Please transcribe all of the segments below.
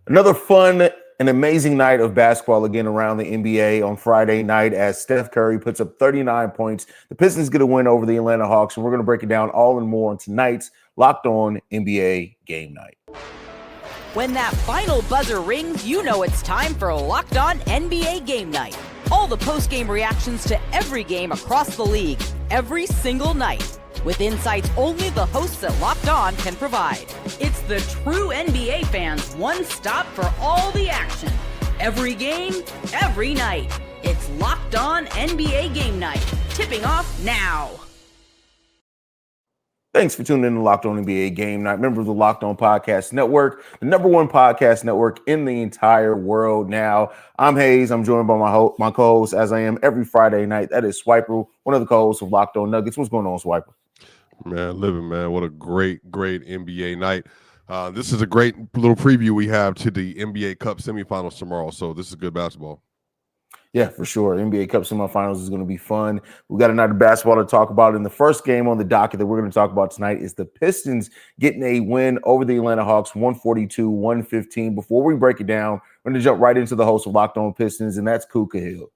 Another fun and amazing night of basketball again around the NBA on Friday night as Steph Curry puts up 39 points. The Pistons get a win over the Atlanta Hawks, and we're going to break it down all and more on tonight's Locked On NBA Game Night. When that final buzzer rings, you know it's time for Locked On NBA Game Night. All the post-game reactions to every game across the league, every single night, with insights only the hosts at Locked On can provide. It's the true NBA fans' one stop for all the action. Every game, every night. It's Locked On NBA Game Night. Tipping off now. Thanks for tuning in to Locked On NBA Game Night. Member of the Locked On Podcast Network, the number one podcast network in the entire world now. I'm Haize. I'm joined by my co-host, as I am every Friday night. That is Swipa, one of the co-hosts of Locked On Nuggets. What's going on, Swipa? Man, living, man. What a great NBA night. This is a great little preview we have to the NBA Cup semifinals tomorrow. So this is good basketball. Yeah, for sure. NBA Cup semifinals is going to be fun. We got another basketball to talk about. And the first game on the docket that we're going to talk about tonight is the Pistons getting a win over the Atlanta Hawks, 142-115. Before we break it down, we're going to jump right into the host of Locked On Pistons, and that's Ku Khahil.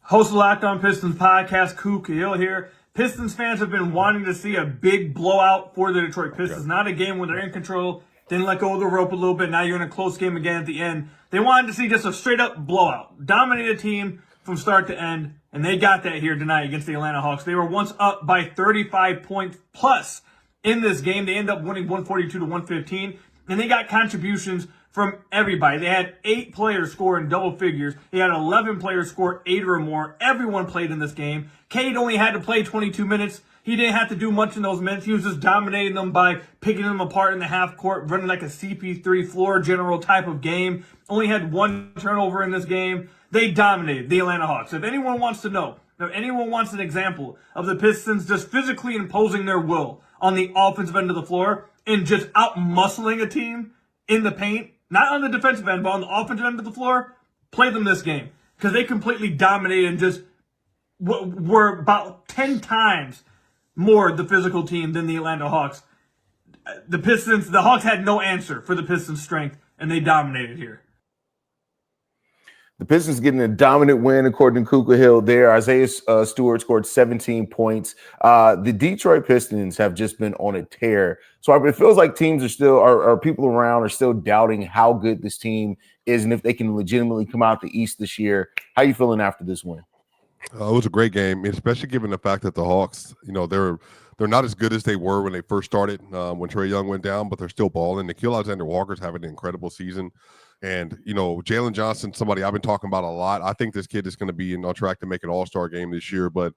Host of Locked On Pistons podcast, Ku Khahil here. Pistons fans have been wanting to see a big blowout for the Detroit Pistons. Not a game where they're in control, didn't let go of the rope a little bit. Now you're in a close game again at the end. They wanted to see just a straight-up blowout. Dominate a team from start to end, and they got that here tonight against the Atlanta Hawks. They were once up by 35 points plus in this game. They end up winning 142-115, and they got contributions from everybody. They had 8 players score in double figures. They had 11 players score 8 or more. Everyone played in this game. Cade only had to play 22 minutes. He didn't have to do much in those minutes. He was just dominating them by picking them apart in the half court, running like a CP3 floor general type of game. Only had 1 turnover in this game. They dominated the Atlanta Hawks. If anyone wants to know, if anyone wants an example of the Pistons just physically imposing their will on the offensive end of the floor and just out-muscling a team in the paint, not on the defensive end, but on the offensive end of the floor, play them this game. Because they completely dominated and just were about 10 times more the physical team than the Atlanta Hawks. The Hawks had no answer for the Pistons' strength, and they dominated here. The Pistons getting a dominant win, according to Ku Khahil there. Isaiah Stewart scored 17 points. The Detroit Pistons have just been on a tear. So it feels like teams are still, or people around are still doubting how good this team is and if they can legitimately come out the East this year. How you feeling after this win? It was a great game, especially given the fact that the Hawks, they're not as good as they were when they first started, when Trae Young went down, but they're still balling. Nikhil Alexander-Walker's having an incredible season. And, Jalen Johnson, somebody I've been talking about a lot. I think this kid is going to be on track to make an all-star game this year. But,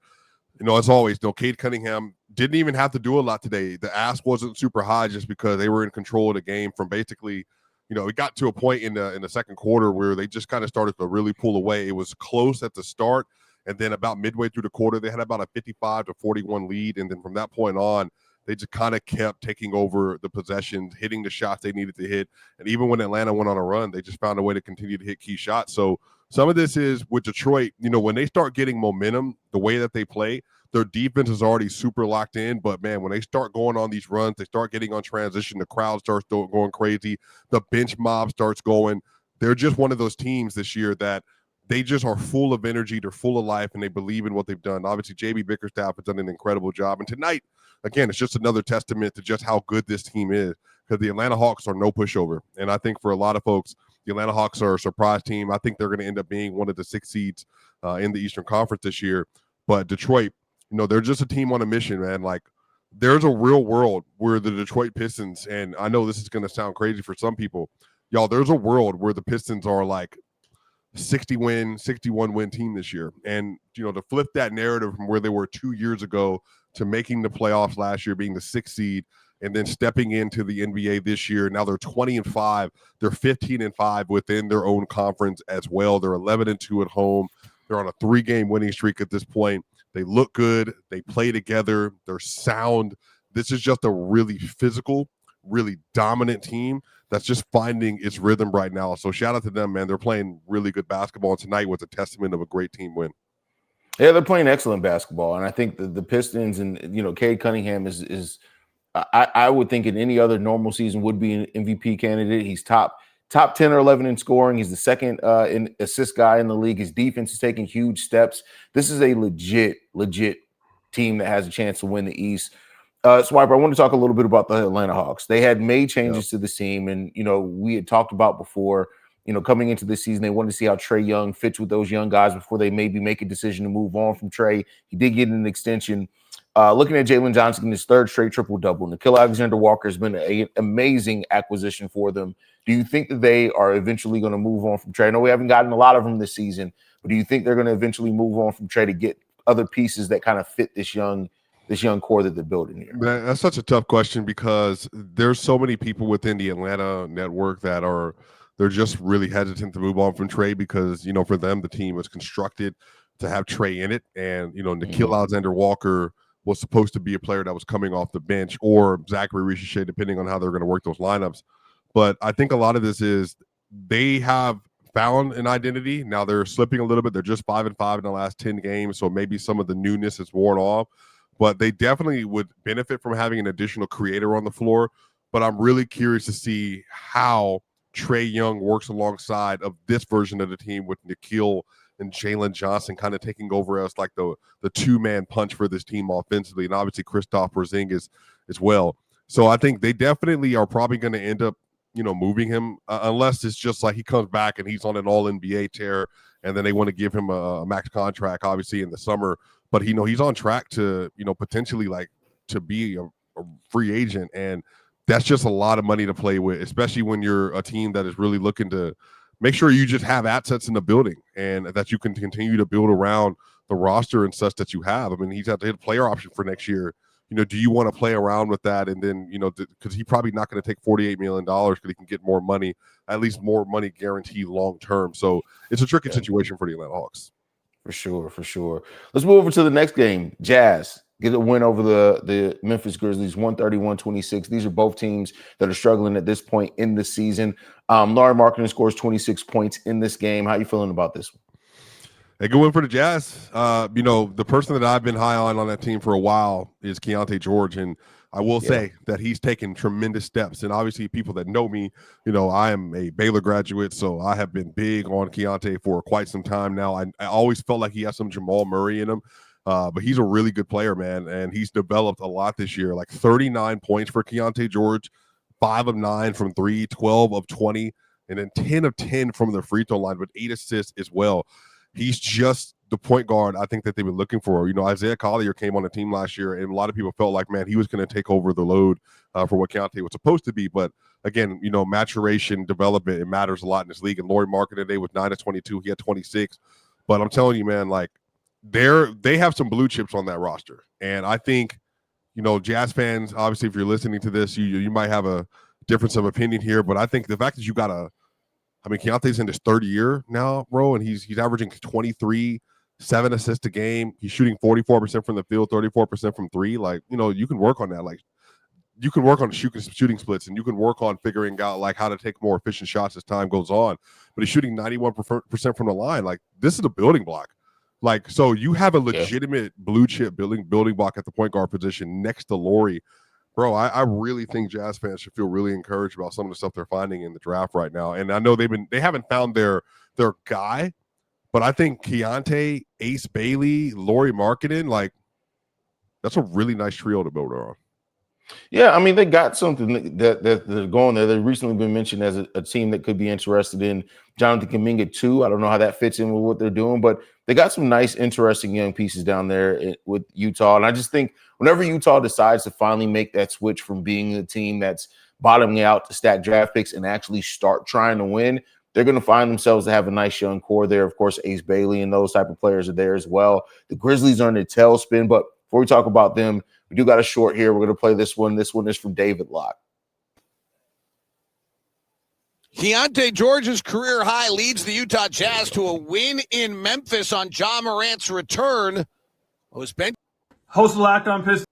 as always, Cade Cunningham didn't even have to do a lot today. The ask wasn't super high just because they were in control of the game from basically, it got to a point in the second quarter where they just kind of started to really pull away. It was close at the start. And then about midway through the quarter, they had about a 55-41 lead. And then from that point on, they just kind of kept taking over the possessions, hitting the shots they needed to hit. And even when Atlanta went on a run, they just found a way to continue to hit key shots. So some of this is with Detroit, when they start getting momentum, the way that they play, their defense is already super locked in. But, man, when they start going on these runs, they start getting on transition, the crowd starts going crazy, the bench mob starts going. They're just one of those teams this year that they just are full of energy. They're full of life, and they believe in what they've done. Obviously, JB Bickerstaff has done an incredible job. And tonight, again, it's just another testament to just how good this team is because the Atlanta Hawks are no pushover. And I think for a lot of folks, the Atlanta Hawks are a surprise team. I think they're going to end up being one of the 6 seeds in the Eastern Conference this year. But Detroit, they're just a team on a mission, man. Like, there's a real world where the Detroit Pistons, and I know this is going to sound crazy for some people, y'all, there's a world where the Pistons are like 60-win, 61-win team this year. And, to flip that narrative from where they were 2 years ago to making the playoffs last year, being the 6th seed, and then stepping into the NBA this year. Now they're 20-5. They're 15-5 within their own conference as well. They're 11-2 at home. They're on a 3-game winning streak at this point. They look good. They play together. They're sound. This is just a really physical, really dominant team that's just finding its rhythm right now. So shout out to them, man. They're playing really good basketball. And tonight was a testament of a great team win. Yeah, they're playing excellent basketball. And I think the Pistons and, Cade Cunningham is I would think in any other normal season would be an MVP candidate. He's top top 10 or 11 in scoring. He's the second in assist guy in the league. His defense is taking huge steps. This is a legit team that has a chance to win the East. Swiper, I want to talk a little bit about the Atlanta Hawks. They had made changes to the team, and we had talked about before. Coming into this season, they wanted to see how Trae Young fits with those young guys before they maybe make a decision to move on from Trae. He did get an extension. Looking at Jalen Johnson in his third straight triple-double, Nikhil Alexander-Walker has been an amazing acquisition for them. Do you think that they are eventually going to move on from Trae? I know we haven't gotten a lot of them this season, but do you think they're going to eventually move on from Trae to get other pieces that kind of fit this young core that they're building here? That's such a tough question because there's so many people within the Atlanta network that they're just really hesitant to move on from Trae because, for them, the team was constructed to have Trae in it. And, Nikhil Alexander-Walker was supposed to be a player that was coming off the bench, or Zachary Ricochet, depending on how they're going to work those lineups. But I think a lot of this is they have found an identity. Now they're slipping a little bit. They're just 5-5 in the last 10 games. So maybe some of the newness is worn off, but they definitely would benefit from having an additional creator on the floor. But I'm really curious to see how Trae Young works alongside of this version of the team with Nikhil and Jalen Johnson kind of taking over as like the two-man punch for this team offensively, and obviously Kristaps Porzingis as well. So I think they definitely are probably going to end up, moving him unless it's just like he comes back and he's on an all-NBA tear, and then they want to give him a max contract, obviously in the summer. But he's on track to potentially like to be a free agent, and that's just a lot of money to play with, especially when you're a team that is really looking to make sure you just have assets in the building and that you can continue to build around the roster and such that you have. I mean, he's had to hit a player option for next year. Do you want to play around with that? And then, because he's probably not going to take $48 million because he can get more money, at least more money guaranteed long term. So it's a tricky situation for the Atlanta Hawks. For sure. Let's move over to the next game. Jazz get a win over the Memphis Grizzlies, 131-26. These are both teams that are struggling at this point in the season. Lauri Markkanen scores 26 points in this game. How are you feeling about this one? A good win for the Jazz. The person that I've been high on that team for a while is Keonte George, and I will say that he's taken tremendous steps. And obviously, people that know me, I am a Baylor graduate, so I have been big on Keonte for quite some time now. I always felt like he has some Jamal Murray in him. But he's a really good player, man, and he's developed a lot this year. Like 39 points for Keonte George, 5 of 9 from 3, 12 of 20, and then 10 of 10 from the free throw line with 8 assists as well. He's just the point guard I think that they've been looking for. Isaiah Collier came on the team last year, and a lot of people felt like, man, he was going to take over the load for what Keonte was supposed to be. But again, maturation, development, it matters a lot in this league. And Lauri Markkanen today with 9 of 22, he had 26. But I'm telling you, man, like, they have some blue chips on that roster. And I think, Jazz fans, obviously, if you're listening to this, you might have a difference of opinion here. But I think the fact that you got Keontae's in his third year now, bro, and he's averaging 23, 7 assists a game. He's shooting 44% from the field, 34% from 3. Like, you can work on that. Like, you can work on shooting splits, and you can work on figuring out like how to take more efficient shots as time goes on. But he's shooting 91% from the line. Like, this is a building block. Like, so you have a legitimate blue chip building block at the point guard position next to Lauri. Bro, I really think Jazz fans should feel really encouraged about some of the stuff they're finding in the draft right now. And I know they haven't found their guy, but I think Keonte, Ace Bailey, Lauri Markkanen, like, that's a really nice trio to build around. Yeah, I mean, they got something that they're going there. They've recently been mentioned as a team that could be interested in Jonathan Kuminga too. I don't know how that fits in with what they're doing, but they got some nice, interesting young pieces down there with Utah. And I just think whenever Utah decides to finally make that switch from being a team that's bottoming out to stack draft picks and actually start trying to win, they're going to find themselves to have a nice young core there. Of course, Ace Bailey and those type of players are there as well. The Grizzlies are in a tailspin, but before we talk about them, we do got a short here. We're going to play this one. This one is from David Locke. Keonte George's career high leads the Utah Jazz to a win in Memphis on Ja Morant's return. Host of Locked On Pistons.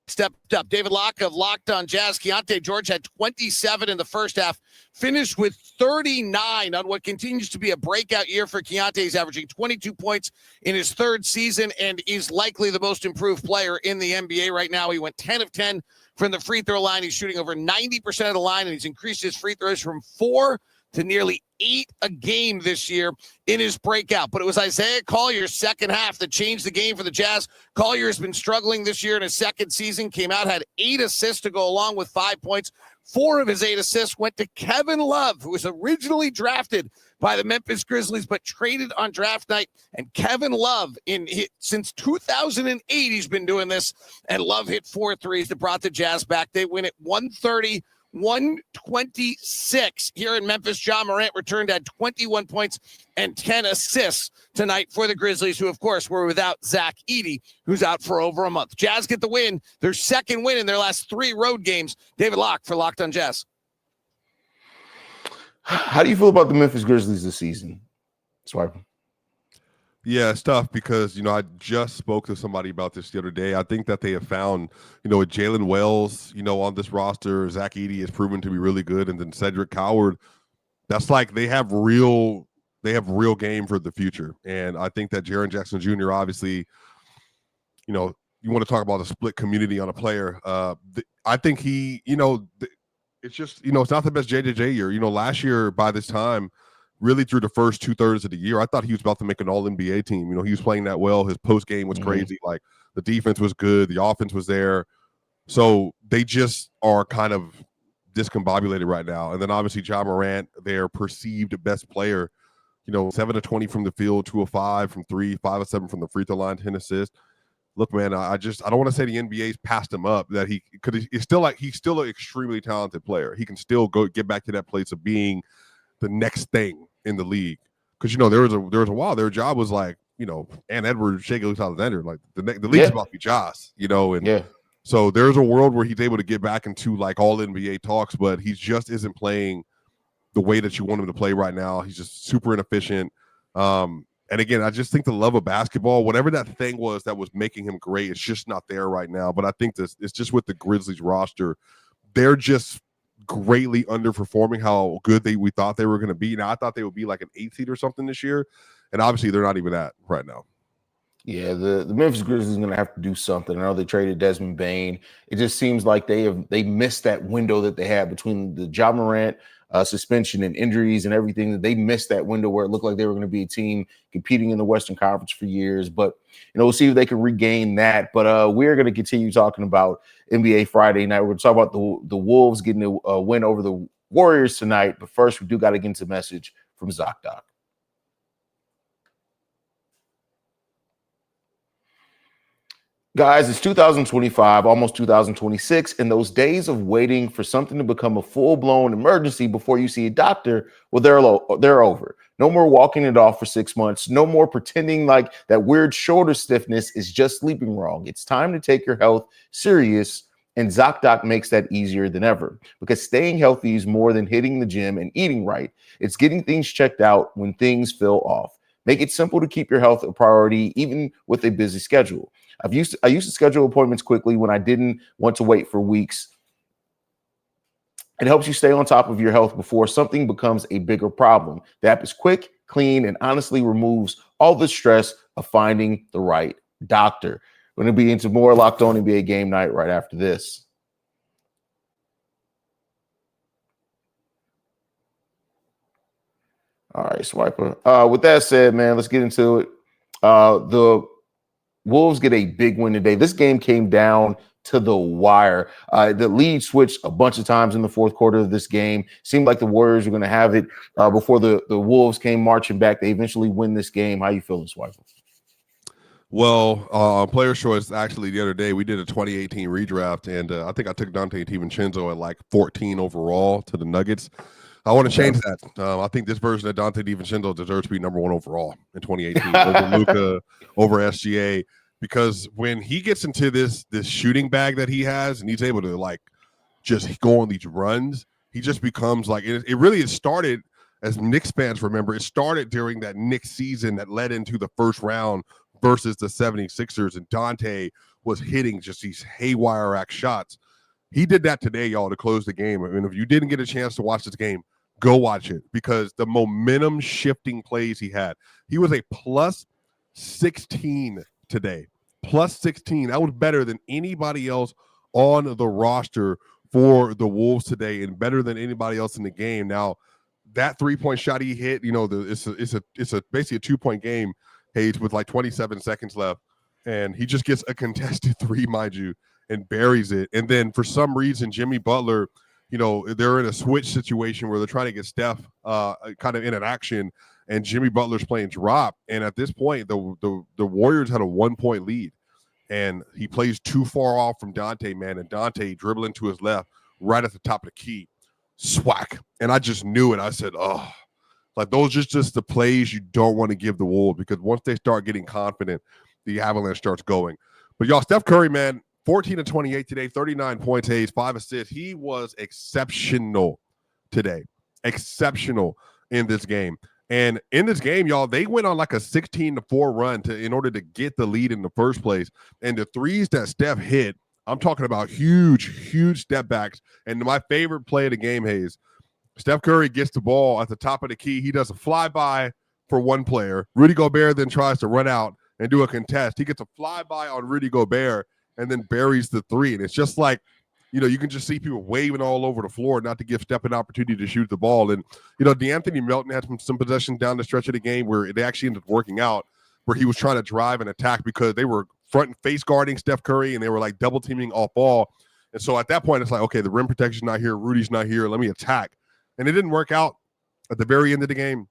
stepped up. David Locke of Locked on Jazz. Keonte George had 27 in the first half, finished with 39 on what continues to be a breakout year for Keonte. He's averaging 22 points in his third season and is likely the most improved player in the NBA right now. He went 10 of 10 from the free throw line. He's shooting over 90% of the line, and he's increased his free throws from 4 to nearly 8 a game this year in his breakout. But it was Isaiah Collier's second half that changed the game for the Jazz. Collier has been struggling this year in his second season, came out, had 8 assists to go along with 5 points. 4 of his 8 assists went to Kevin Love, who was originally drafted by the Memphis Grizzlies, but traded on draft night. And Kevin Love, since 2008, he's been doing this. And Love hit 4 threes that brought the Jazz back. They win at 130-126 here in Memphis. Ja Morant returned at 21 points and 10 assists tonight for the Grizzlies, who, of course, were without Zach Edey, who's out for over a month. Jazz get the win, their second win in their last 3 road games. David Locke for Locked on Jazz. How do you feel about the Memphis Grizzlies this season, Swipe? Yeah, it's tough because, I just spoke to somebody about this the other day. I think that they have found, with Jalen Wells, on this roster. Zach Edey has proven to be really good. And then Cedric Coward, that's like they have real game for the future. And I think that Jaren Jackson Jr., obviously, you want to talk about a split community on a player. I think he, it's just, it's not the best JJJ year. Last year by this time, really through the first 2/3 of the year, I thought he was about to make an all-NBA team. He was playing that well. His post game was crazy. Like, the defense was good. The offense was there. So they just are kind of discombobulated right now. And then obviously Ja Morant, their perceived best player, 7 of 20 from the field, 2 of 5 from 3, 5 of 7 from the free throw line, 10 assists. Look, man, I don't want to say the NBA's passed him up, that he's still an extremely talented player. He can still get back to that place of being the next thing in the league. Because there was a while their job was like, Ann Edwards, Shea Gilgeous-Alexander, like the league's about to be Ja's, So there's a world where he's able to get back into like all NBA talks, but he just isn't playing the way that you want him to play right now. He's just super inefficient. And again, I just think the love of basketball, whatever that thing was that was making him great, it's just not there right now. But I think it's just with the Grizzlies roster, they're just greatly underperforming how good we thought they were going to be. Now, I thought they would be like an 8th seed or something this year, and obviously they're not even that right now. Yeah, the Memphis Grizzlies are going to have to do something. I know they traded Desmond Bane. It just seems like they missed that window that they had between the Ja Morant suspension and injuries and everything. They missed that window where it looked like they were going to be a team competing in the Western Conference for years. But we'll see if they can regain that. But we're going to continue talking about NBA Friday night. We're going to talk about the Wolves getting a win over the Warriors tonight. But first, we do got to get into a message from Zocdoc. Guys, it's 2025, almost 2026, and those days of waiting for something to become a full-blown emergency before you see a doctor, well, they're over. No more walking it off for 6 months. No more pretending like that weird shoulder stiffness is just sleeping wrong. It's time to take your health serious, and Zocdoc makes that easier than ever, because staying healthy is more than hitting the gym and eating right. It's getting things checked out when things feel off. Make it simple to keep your health a priority, even with a busy schedule. I used to schedule appointments quickly when I didn't want to wait for weeks. It helps you stay on top of your health before something becomes a bigger problem. The app is quick, clean, and honestly removes all the stress of finding the right doctor. We're going to be into more Locked On NBA Game Night right after this. All right, Swiper. With that said, man, let's get into it. The Wolves get a big win today. This game came down to the wire. The lead switched a bunch of times in the fourth quarter of this game. Seemed like the Warriors were going to have it before the Wolves came marching back. They eventually win this game. How you feeling, Swiper? Well, on Player Choice, actually, the other day, we did a 2018 redraft, and I think I took Dante DiVincenzo at like 14 overall to the Nuggets. I want to change that. I think this version of Dante DiVincenzo deserves to be number 1 overall in 2018 over Luka, over SGA, because when he gets into this shooting bag that he has and he's able to like just go on these runs, he just becomes like it really started, as Knicks fans remember, it started during that Knicks season that led into the first round versus the 76ers, and Dante was hitting just these haywire act shots. He did that today, y'all, to close the game. I mean, if you didn't get a chance to watch this game, go watch it, because the momentum shifting plays he had. He was a plus 16 today. Plus 16. That was better than anybody else on the roster for the Wolves today, and better than anybody else in the game. Now, that 3-point shot he hit, it's basically a 2-point game, Haize, with like 27 seconds left, and he just gets a contested 3, mind you, and buries it. And then for some reason, Jimmy Butler, they're in a switch situation where they're trying to get Steph kind of in an action, and Jimmy Butler's playing drop. And at this point, the Warriors had a 1-point lead, and he plays too far off from Dante, man, and Dante dribbling to his left right at the top of the key. Swack. And I just knew it. I said, oh, like those are just the plays you don't want to give the Wolves, because once they start getting confident, the avalanche starts going. But y'all, Steph Curry, man, 14 of 28 today, 39 points, Haize, 5 assists. He was exceptional today. Exceptional in this game. And in this game, y'all, they went on like a 16-4 run in order to get the lead in the first place. And the threes that Steph hit, I'm talking about huge step backs. And my favorite play of the game, Haize, Steph Curry gets the ball at the top of the key. He does a flyby for one player. Rudy Gobert then tries to run out and do a contest. He gets a flyby on Rudy Gobert and then buries the 3. And it's just like, you can just see people waving all over the floor not to give Steph an opportunity to shoot the ball. And, DeAnthony Melton had some possession down the stretch of the game where it actually ended up working out, where he was trying to drive and attack because they were front and face guarding Steph Curry, and they were like double teaming off ball. And so at that point, it's like, okay, the rim protection's not here. Rudy's not here. Let me attack. And it didn't work out at the very end of the game,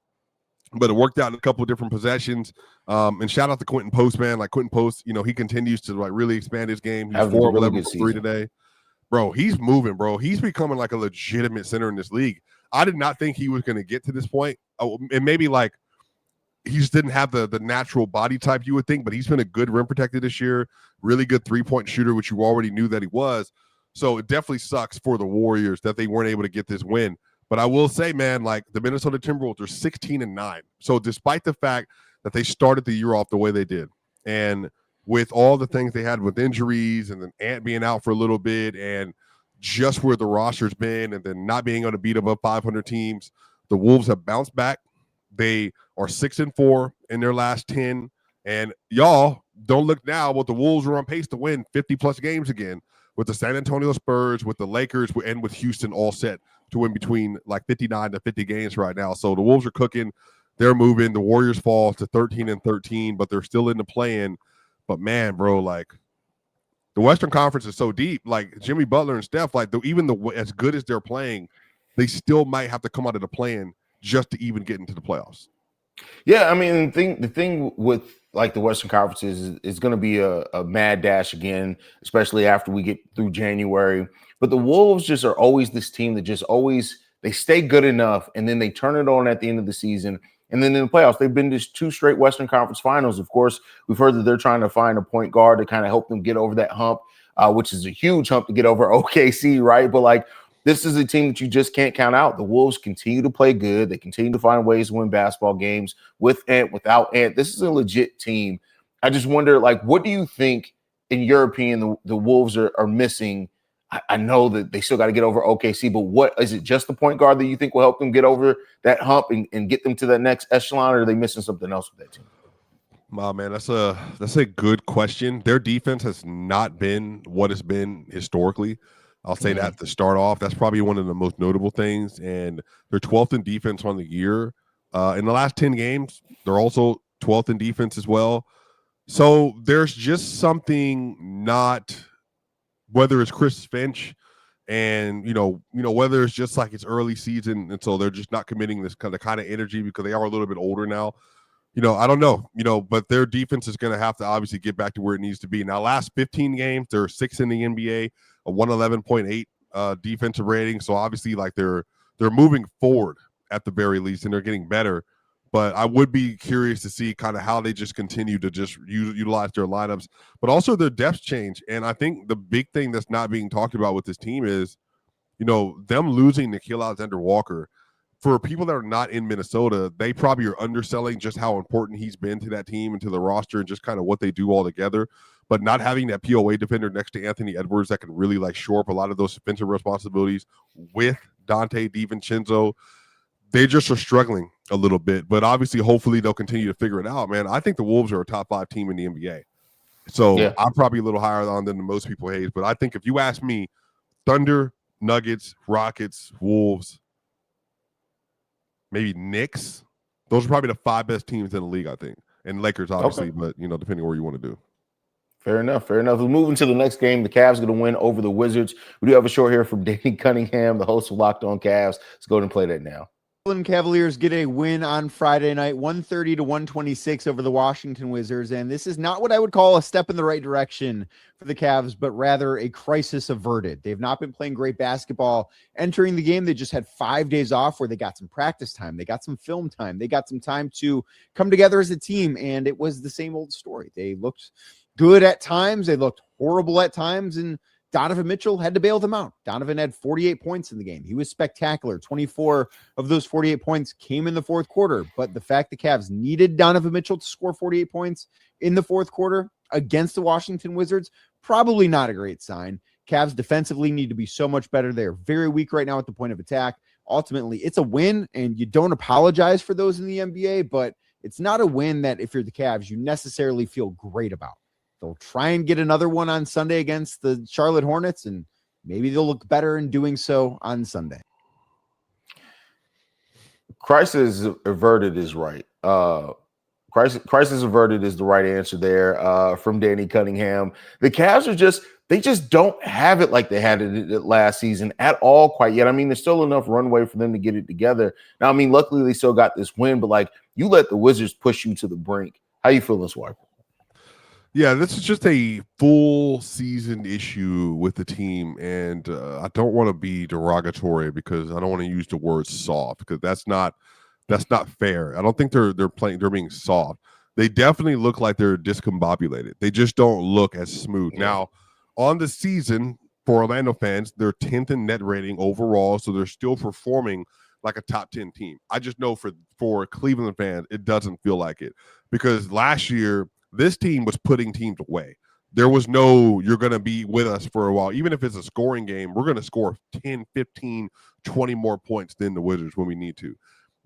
but it worked out in a couple of different possessions. And shout out to Quentin Post, man. Like Quentin Post, he continues to like really expand his game. He's 4 of 11 for 3 today. Bro, he's moving, bro. He's becoming like a legitimate center in this league. I did not think he was going to get to this point. And maybe like he just didn't have the natural body type you would think, but he's been a good rim protector this year, really good 3-point shooter, which you already knew that he was. So it definitely sucks for the Warriors that they weren't able to get this win. But I will say, man, like the Minnesota Timberwolves are 16-9. So despite the fact that they started the year off the way they did, and with all the things they had with injuries and then Ant being out for a little bit and just where the roster's been and then not being able to beat above 500 teams, the Wolves have bounced back. They are 6-4 in their last 10. And y'all, don't look now, but the Wolves are on pace to win 50-plus games again with the San Antonio Spurs, with the Lakers, and with Houston all set to win between like 59 to 50 games right now. So the Wolves are cooking. They're moving. The Warriors fall to 13-13, but they're still in the play-in. But man, bro, like the Western Conference is so deep. Like Jimmy Butler and Steph, like as good as they're playing, they still might have to come out of the play-in just to even get into the playoffs. Yeah, I mean, the thing with like the Western Conference is going to be a mad dash again, especially after we get through January. But the Wolves just are always this team that just always they stay good enough, and then they turn it on at the end of the season. And then in the playoffs, they've been to 2 straight Western Conference finals. Of course, we've heard that they're trying to find a point guard to kind of help them get over that hump, which is a huge hump to get over OKC, right? But like, this is a team that you just can't count out. The Wolves continue to play good. They continue to find ways to win basketball games with Ant, without Ant. This is a legit team. I just wonder, like, what do you think, in your opinion, the Wolves are missing? I know that they still got to get over OKC, but what is it? Just the point guard that you think will help them get over that hump and get them to that next echelon, or are they missing something else with that team? Wow, man, that's a good question. Their defense has not been what it's been historically. I'll say that to start off. That's probably one of the most notable things. And they're 12th in defense on the year. In the last 10 games, they're also 12th in defense as well. So there's just something not, whether it's Chris Finch and, whether it's just like it's early season, and so they're just not committing this kind of energy because they are a little bit older now. I don't know, but their defense is going to have to obviously get back to where it needs to be. Now, last 15 games, they're 6th in the NBA, a 111.8 defensive rating. So obviously, like they're moving forward at the very least, and they're getting better. But I would be curious to see kind of how they just continue to just utilize their lineups, but also their depth change. And I think the big thing that's not being talked about with this team is, them losing Nikhil Alexander-Walker. for people that are not in Minnesota, they probably are underselling just how important he's been to that team and to the roster and just kind of what they do all together. But not having that POA defender next to Anthony Edwards that can really like shore up a lot of those defensive responsibilities with Dante, DiVincenzo, they just are struggling a little bit. But obviously, hopefully, they'll continue to figure it out, man. I think the Wolves are a top 5 team in the NBA. So yeah. I'm probably a little higher on them than most people hate. But I think if you ask me, Thunder, Nuggets, Rockets, Wolves, maybe Knicks, those are probably the 5 best teams in the league, I think. And Lakers, obviously, but, depending on where you want to do. Fair enough. We're moving to the next game. The Cavs going to win over the Wizards. We do have a short here from Cade Cunningham, the host of Locked On Cavs. Let's go ahead and play that now. Cleveland Cavaliers get a win on Friday night, 130-126 over the Washington Wizards. And this is not what I would call a step in the right direction for the Cavs, but rather a crisis averted. They've not been playing great basketball entering the game. They just had 5 days off where they got some practice time. They got some film time. They got some time to come together as a team. And it was the same old story. They looked good at times. They looked horrible at times. And Donovan Mitchell had to bail them out. Donovan had 48 points in the game. He was spectacular. 24 of those 48 points came in the fourth quarter. But the fact the Cavs needed Donovan Mitchell to score 48 points in the fourth quarter against the Washington Wizards, probably not a great sign. Cavs defensively need to be so much better. They're very weak right now at the point of attack. Ultimately, it's a win, and you don't apologize for those in the NBA, but it's not a win that if you're the Cavs, you necessarily feel great about. They'll try and get another one on Sunday against the Charlotte Hornets, and maybe they'll look better in doing so on Sunday. Crisis averted is right. Crisis averted is the right answer there from Danny Cunningham. The Cavs they just don't have it like they had it last season at all quite yet. I mean, there's still enough runway for them to get it together. Now, I mean, luckily they still got this win, but like you let the Wizards push you to the brink. How you feeling, Swiper? Yeah, this is just a full season issue with the team, and I don't want to be derogatory because I don't want to use the word soft because that's not fair. I don't think they're being soft. They definitely look like they're discombobulated. They just don't look as smooth. Now, on the season for Orlando fans, they're 10th in net rating overall, so they're still performing like a top 10 team. I just know for Cleveland fans, it doesn't feel like it because last year this team was putting teams away. There was no, you're going to be with us for a while. Even if it's a scoring game, we're going to score 10, 15, 20 more points than the Wizards when we need to.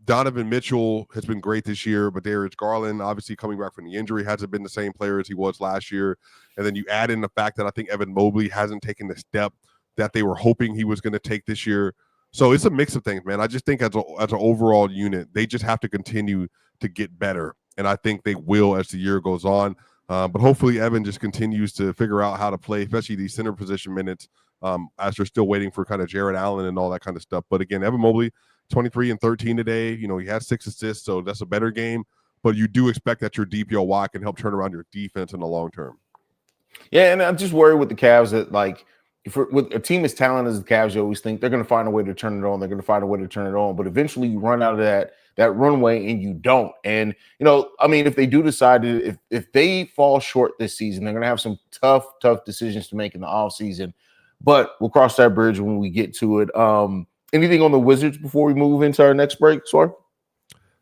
Donovan Mitchell has been great this year, but Darius Garland, obviously coming back from the injury, hasn't been the same player as he was last year. And then you add in the fact that I think Evan Mobley hasn't taken the step that they were hoping he was going to take this year. So it's a mix of things, man. I just think as an overall unit, they just have to continue to get better. And I think they will as the year goes on. But hopefully Evan just continues to figure out how to play, especially these center position minutes as they're still waiting for kind of Jared Allen and all that kind of stuff. But again, Evan Mobley, 23 and 13 today. He had 6 assists, so that's a better game. But you do expect that your DPOY can help turn around your defense in the long term. Yeah, and I'm just worried with the Cavs that, like, with a team as talented as the Cavs, you always think they're going to find a way to turn it on. They're going to find a way to turn it on. But eventually you run out of that runway and you don't. And, I mean, if they do decide if they fall short this season, they're going to have some tough decisions to make in the offseason. But we'll cross that bridge when we get to it. Anything on the Wizards before we move into our next break, Swar?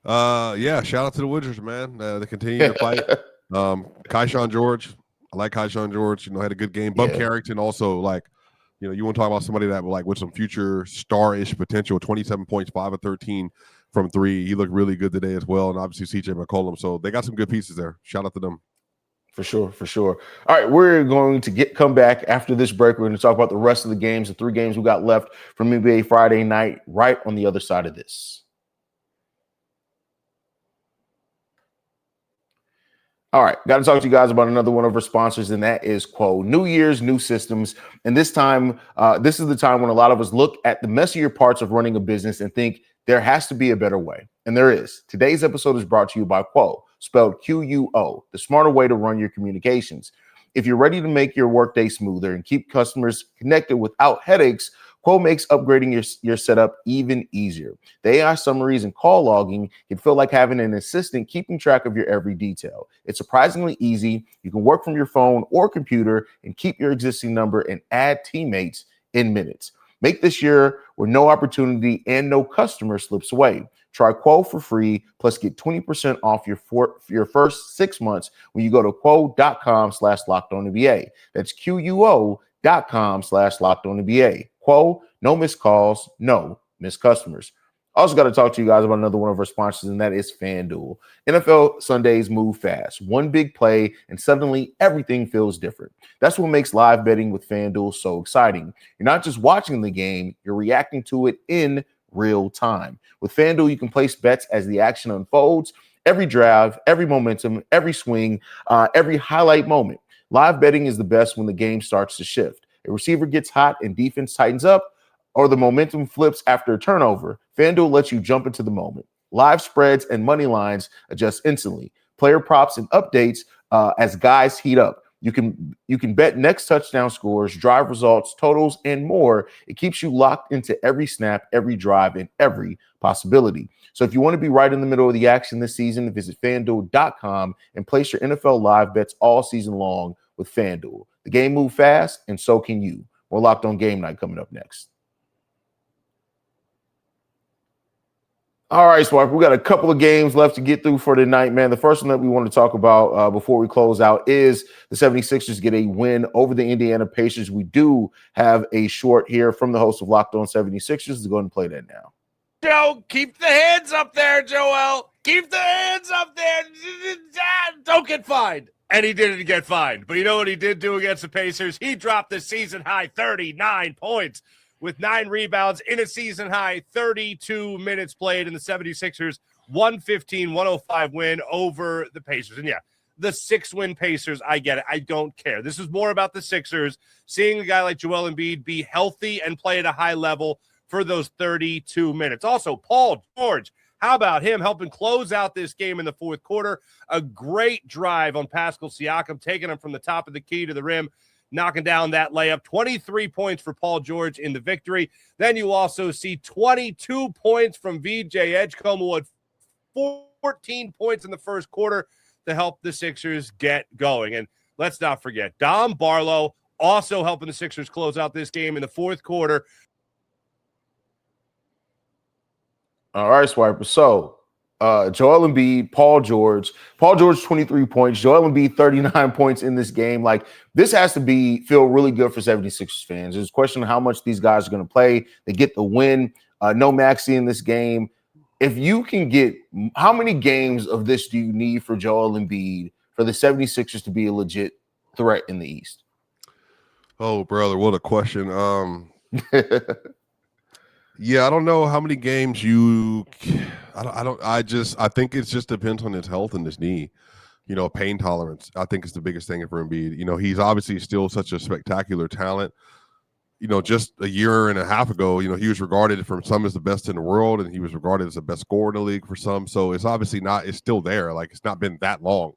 Yeah, shout out to the Wizards, man. They continue to fight. Keyshawn George. I like Keyshawn George. Had a good game. Bub Carrington also, like, you want to talk about somebody that with some future star-ish potential. 27 points, 5 of 13 from 3. He looked really good today as well, and obviously CJ McCollum. So they got some good pieces there. Shout out to them. For sure. All right, we're going to come back after this break. We're going to talk about the rest of the games, the 3 games we got left from NBA Friday night, right on the other side of this. All right, got to talk to you guys about another one of our sponsors, and that is Quo. New Year's, new systems. And this time, this is the time when a lot of us look at the messier parts of running a business and think there has to be a better way. And there is. Today's episode is brought to you by Quo, spelled Quo, the smarter way to run your communications. If you're ready to make your workday smoother and keep customers connected without headaches, Quo makes upgrading your setup even easier. The AI summaries and call logging can feel like having an assistant keeping track of your every detail. It's surprisingly easy. You can work from your phone or computer and keep your existing number and add teammates in minutes. Make this year where no opportunity and no customer slips away. Try Quo for free, plus get 20% off your first 6 months when you go to quo.com/LockedOnNBA. That's QUO.com/LockedOnNBA. Quo, no missed calls, no missed customers. Also got to talk to you guys about another one of our sponsors, and that is FanDuel. NFL Sundays move fast. One big play, and suddenly everything feels different. That's what makes live betting with FanDuel so exciting. You're not just watching the game, you're reacting to it in real time. With FanDuel, you can place bets as the action unfolds. Every drive, every momentum, every swing, every highlight moment. Live betting is the best when the game starts to shift. A receiver gets hot and defense tightens up, or the momentum flips after a turnover. FanDuel lets you jump into the moment. Live spreads and money lines adjust instantly. Player props and updates as guys heat up. You can bet next touchdown scores, drive results, totals, and more. It keeps you locked into every snap, every drive, and every possibility. So if you want to be right in the middle of the action this season, visit FanDuel.com and place your NFL live bets all season long with FanDuel. The game moves fast, and so can you. We're Locked On Game Night coming up next. All right, Swipe, we got a couple of games left to get through for tonight, man. The first one that we want to talk about before we close out is the 76ers get a win over the Indiana Pacers. We do have a short here from the host of Locked On 76ers. Let's go ahead and play that now. Joe, keep the hands up there, Joel. Keep the hands up there. Don't get fined. And he didn't get fined. But you know what he did do against the Pacers? He dropped the season-high 39 points. With 9 rebounds in a season-high 32 minutes played in the 76ers 115-105 win over the Pacers. And, yeah, the 6-win Pacers, I get it. I don't care. This is more about the Sixers, seeing a guy like Joel Embiid be healthy and play at a high level for those 32 minutes. Also, Paul George, how about him helping close out this game in the fourth quarter? A great drive on Pascal Siakam, taking him from the top of the key to the rim, knocking down that layup. 23 points for Paul George in the victory. Then you also see 22 points from VJ Edgecombe, who had 14 points in the first quarter to help the Sixers get going. And let's not forget, Dom Barlow also helping the Sixers close out this game in the fourth quarter. All right, Swiper. So, Joel Embiid, Paul George, 23 points, Joel Embiid, 39 points in this game. Like, this has to feel really good for 76ers fans. There's a question of how much these guys are going to play. They get the win. No Maxey in this game. If you can get, how many games of this do you need for Joel Embiid for the 76ers to be a legit threat in the East? Oh, brother, what a question. Yeah, I don't know how many games I think it just depends on his health and his knee. You know, pain tolerance, I think, is the biggest thing for Embiid. You know, he's obviously still such a spectacular talent. You know, just a year and a half ago, you know, he was regarded from some as the best in the world, and he was regarded as the best scorer in the league for some. So it's obviously it's still there. Like, it's not been that long.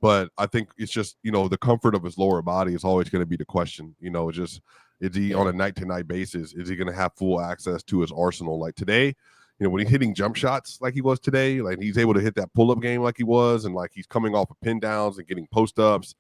But I think it's just, you know, the comfort of his lower body is always going to be the question. You know, just, is he on a night-to-night basis? Is he going to have full access to his arsenal? Like today, you know, when he's hitting jump shots like he was today, like he's able to hit that pull-up game like he was, and like he's coming off of pin downs and getting post-ups,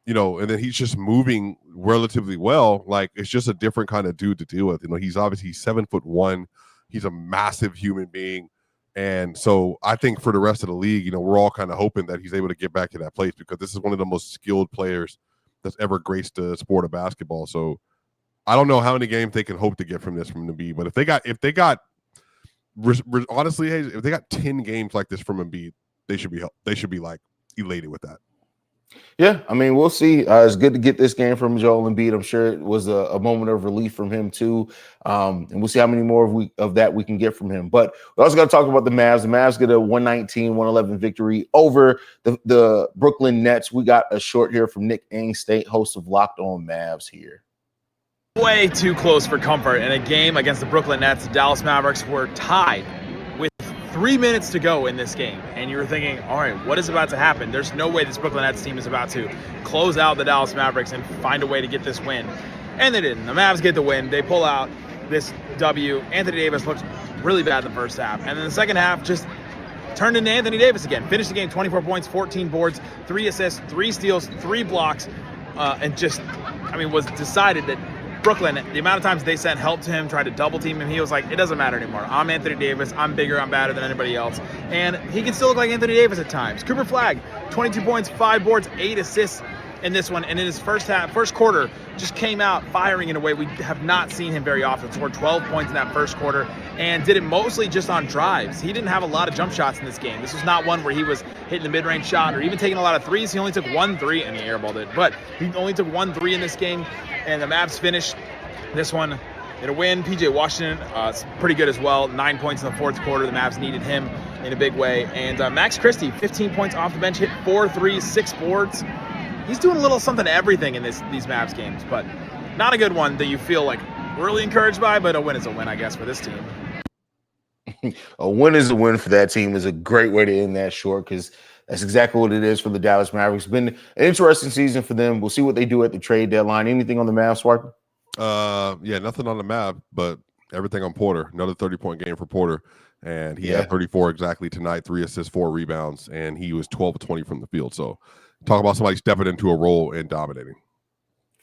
you know, and then he's just moving relatively well. Like, it's just a different kind of dude to deal with. You know, he's 7'1". He's a massive human being. And so I think for the rest of the league, you know, we're all kind of hoping that he's able to get back to that place, because this is one of the most skilled players that's ever graced the sport of basketball. So I don't know how many games they can hope to get from Embiid, but if they got honestly, Haize, if they got 10 games like this from Embiid, they should be like elated with that. Yeah, I mean, we'll see. It's good to get this game from Joel Embiid. I'm sure it was a moment of relief from him too, and we'll see how many more of that we can get from him. But we also got to talk about the Mavs. The Mavs get a 119-111 victory over the Brooklyn Nets. We got a short here from Nick Ainstate, host of Locked On Mavs here. Way too close for comfort. In a game against the Brooklyn Nets, the Dallas Mavericks were tied with 3 minutes to go in this game. And you were thinking, all right, what is about to happen? There's no way this Brooklyn Nets team is about to close out the Dallas Mavericks and find a way to get this win. And they didn't. The Mavs get the win. They pull out this W. Anthony Davis looked really bad in the first half. And then the second half just turned into Anthony Davis again. Finished the game 24 points, 14 boards, 3 assists, 3 steals, 3 blocks, and just, was decided that Brooklyn, the amount of times they sent help to him, tried to double team him, he was like, it doesn't matter anymore. I'm Anthony Davis. I'm bigger. I'm better than anybody else. And he can still look like Anthony Davis at times. Cooper Flagg, 22 points, 5 boards, 8 assists in this one. And in his first quarter, just came out firing in a way we have not seen him very often. Scored 12 points in that first quarter and did it mostly just on drives. He didn't have a lot of jump shots in this game. This was not one where he was hitting the mid-range shot or even taking a lot of threes. He only took 1 3, and he airballed it. But he only took 1 3 in this game. And the Mavs finished this one in a win. PJ Washington, pretty good as well. 9 points in the fourth quarter. The Mavs needed him in a big way. And Max Christie, 15 points off the bench, hit 4 threes, 6 boards. He's doing a little something to everything in these Mavs games, but not a good one that you feel like really encouraged by, but a win is a win, I guess, for this team. A win is a win for that team is a great way to end that short, because that's exactly what it is for the Dallas Mavericks. It's been an interesting season for them. We'll see what they do at the trade deadline. Anything on the Mavs, Swiper? Yeah, nothing on the Mavs, but everything on Porter. Another 30-point game for Porter, and he had 34 exactly tonight, 3 assists, 4 rebounds, and he was 12 of 20 from the field. So talk about somebody stepping into a role and dominating.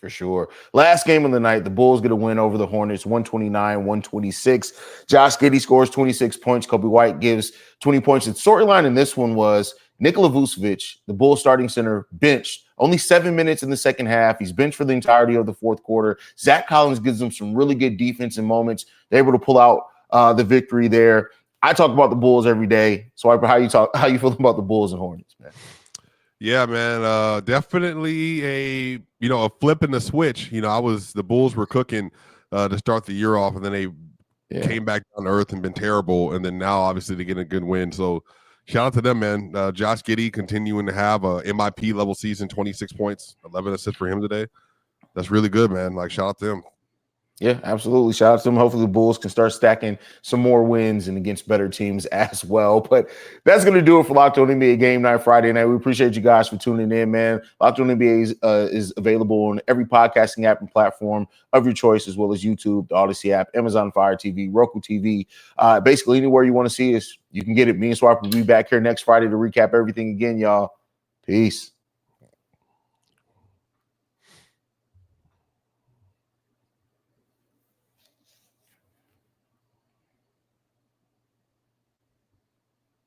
For sure. Last game of the night, the Bulls get a win over the Hornets, 129-126. Josh Giddey scores 26 points. Kobe White gives 20 points. The storyline in this one was Nikola Vucevic, the Bulls starting center, benched. Only 7 minutes in the second half. He's benched for the entirety of the fourth quarter. Zach Collins gives them some really good defense in moments. They're able to pull out the victory there. I talk about the Bulls every day. So how you feel about the Bulls and Hornets, man? Yeah, man. Definitely a flip in the switch. The Bulls were cooking to start the year off, and then they came back down to earth and been terrible. And then now, obviously, they get a good win. So shout out to them, man. Josh Giddey continuing to have a MIP level season, 26 points, 11 assists for him today. That's really good, man. Like, shout out to him. Yeah, absolutely. Shout out to them. Hopefully the Bulls can start stacking some more wins and against better teams as well. But that's going to do it for Locked On NBA Game Night Friday night. We appreciate you guys for tuning in, man. Locked On NBA is available on every podcasting app and platform of your choice, as well as YouTube, the Odyssey app, Amazon Fire TV, Roku TV. Basically, anywhere you want to see us, you can get it. Me and Swap will be back here next Friday to recap everything again, y'all. Peace.